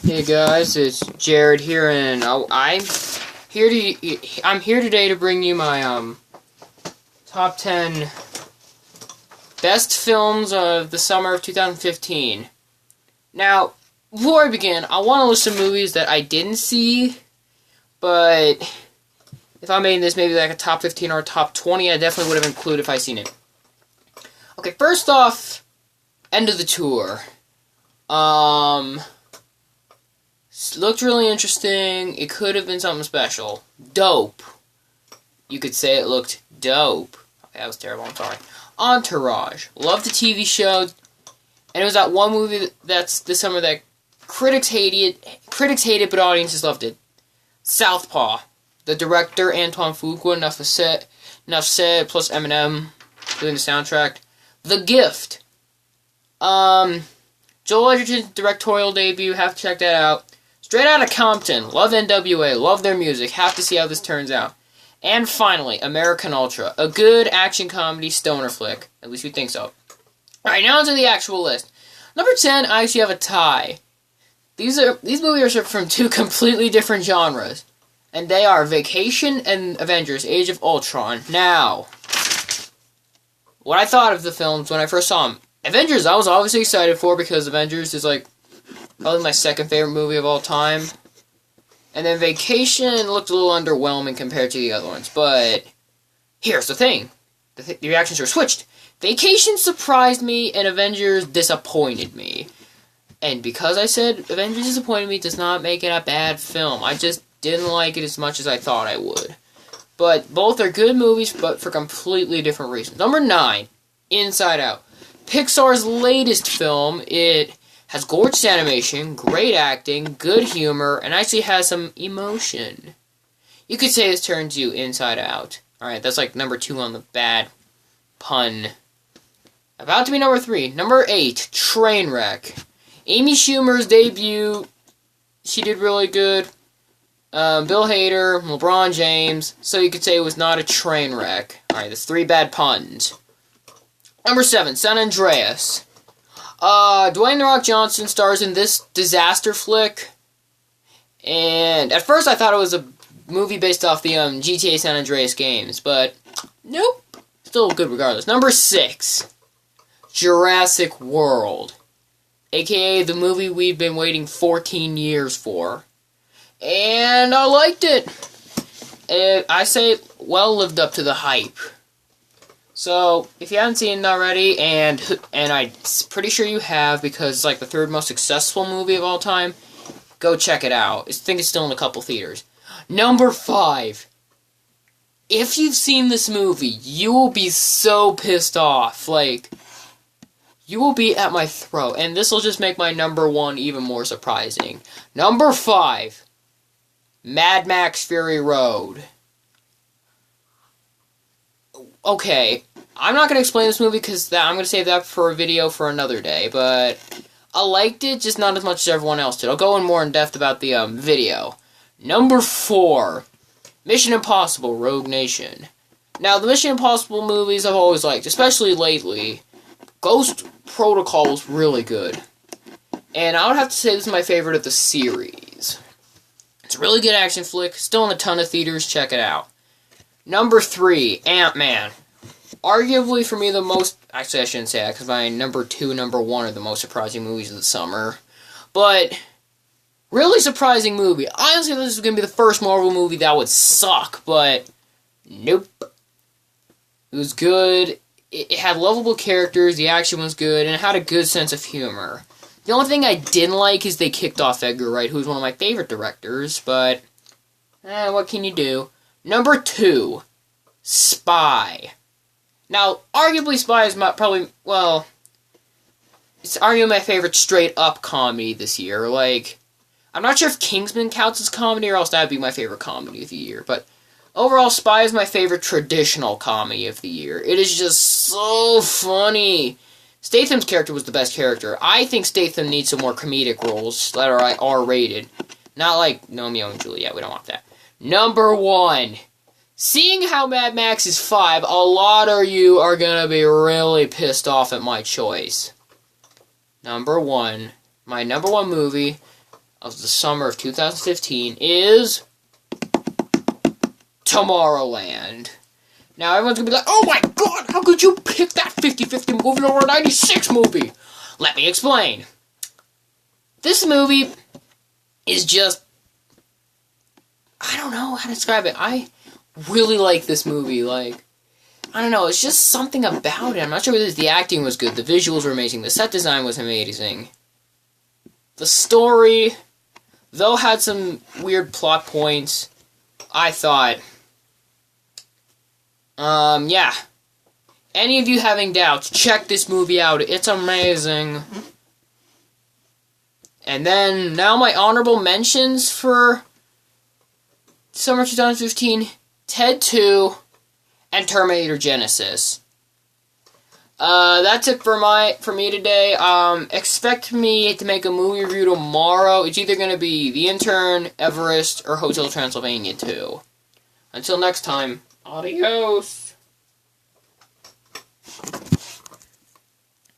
Hey guys, it's Jared here, and I'm here today to bring you my top 10 best films of the summer of 2015. Now, before I begin, I want to list some movies that I didn't see, but if I made this maybe like a top 15 or a top 20, I definitely would have included if I seen it. Okay, first off, End of the Tour. Looked really interesting. It could have been something special. Dope. You could say it looked dope. Okay, that was terrible. I'm sorry. Entourage. Loved the TV show. And it was that one movie that's this summer that critics hated, but audiences loved it. Southpaw. The director, Antoine Fuqua, enough said, plus Eminem doing the soundtrack. The Gift. Joel Edgerton's directorial debut. Have to check that out. Straight Outta Compton. Love NWA. Love their music. Have to see how this turns out. And finally, American Ultra. A good action comedy stoner flick. At least we think so. Alright, now onto the actual list. Number 10, I actually have a tie. These movies are from two completely different genres. And they are Vacation and Avengers: Age of Ultron. Now, what I thought of the films when I first saw them. Avengers, I was obviously excited for because Avengers is like probably my second favorite movie of all time. And then Vacation looked a little underwhelming compared to the other ones. But here's the thing. The reactions are switched. Vacation surprised me and Avengers disappointed me. And because I said Avengers disappointed me does not make it a bad film. I just didn't like it as much as I thought I would. But both are good movies, but for completely different reasons. Number 9, Inside Out. Pixar's latest film. It has gorgeous animation, great acting, good humor, and actually has some emotion. You could say this turns you inside out. Alright, that's like number 2 on the bad pun. About to be number 3. Number 8, Trainwreck. Amy Schumer's debut, she did really good. Bill Hader, LeBron James, so you could say it was not a train wreck. Alright, that's 3 bad puns. Number 7, San Andreas. Dwayne The Rock Johnson stars in this disaster flick. And at first I thought it was a movie based off the GTA San Andreas games, but nope. Still good regardless. Number 6, Jurassic World. AKA the movie we've been waiting 14 years for. And I liked it. I say it well lived up to the hype. So, if you haven't seen it already, and I'm pretty sure you have, because it's like the 3rd most successful movie of all time, go check it out. I think it's still in a couple theaters. Number 5. If you've seen this movie, you will be so pissed off. Like, you will be at my throat. And this will just make my number 1 even more surprising. Number 5. Mad Max Fury Road. Okay, I'm not going to explain this movie because I'm going to save that for a video for another day, but I liked it, just not as much as everyone else did. I'll go in more in depth about the video. Number 4, Mission Impossible: Rogue Nation. Now, the Mission Impossible movies I've always liked, especially lately. Ghost Protocol was really good. And I would have to say this is my favorite of the series. It's a really good action flick, still in a ton of theaters, check it out. Number 3, Ant-Man. Arguably for me the most, actually I shouldn't say that, because my number 2 and number 1 are the most surprising movies of the summer. But, really surprising movie. I honestly thought this was going to be the first Marvel movie that would suck, but nope. It was good, it had lovable characters, the action was good, and it had a good sense of humor. The only thing I didn't like is they kicked off Edgar Wright, who's one of my favorite directors, but, what can you do? Number 2, Spy. Now, arguably Spy is it's arguably my favorite straight-up comedy this year. Like, I'm not sure if Kingsman counts as comedy, or else that would be my favorite comedy of the year, but overall, Spy is my favorite traditional comedy of the year. It is just so funny. Statham's character was the best character. I think Statham needs some more comedic roles that are R-rated. Not like Romeo and Juliet, we don't want that. Number 1. Seeing how Mad Max is 5, a lot of you are gonna be really pissed off at my choice. Number 1. My number 1 movie. of the summer of 2015 is Tomorrowland. Now, everyone's gonna be like, oh my god, how could you pick that 50-50 movie over a 96 movie? Let me explain. This movie is just... I don't know how to describe it. I really like this movie. Like, I don't know, it's just something about it. I'm not sure what it is. The acting was good. The visuals were amazing. The set design was amazing. The story, though, had some weird plot points, I thought... yeah. Any of you having doubts, check this movie out. It's amazing. And then, now my honorable mentions for summer 2015, Ted 2, and Terminator Genisys. That's it for me today. Expect me to make a movie review tomorrow. It's either going to be The Intern, Everest, or Hotel Transylvania 2. Until next time, adios!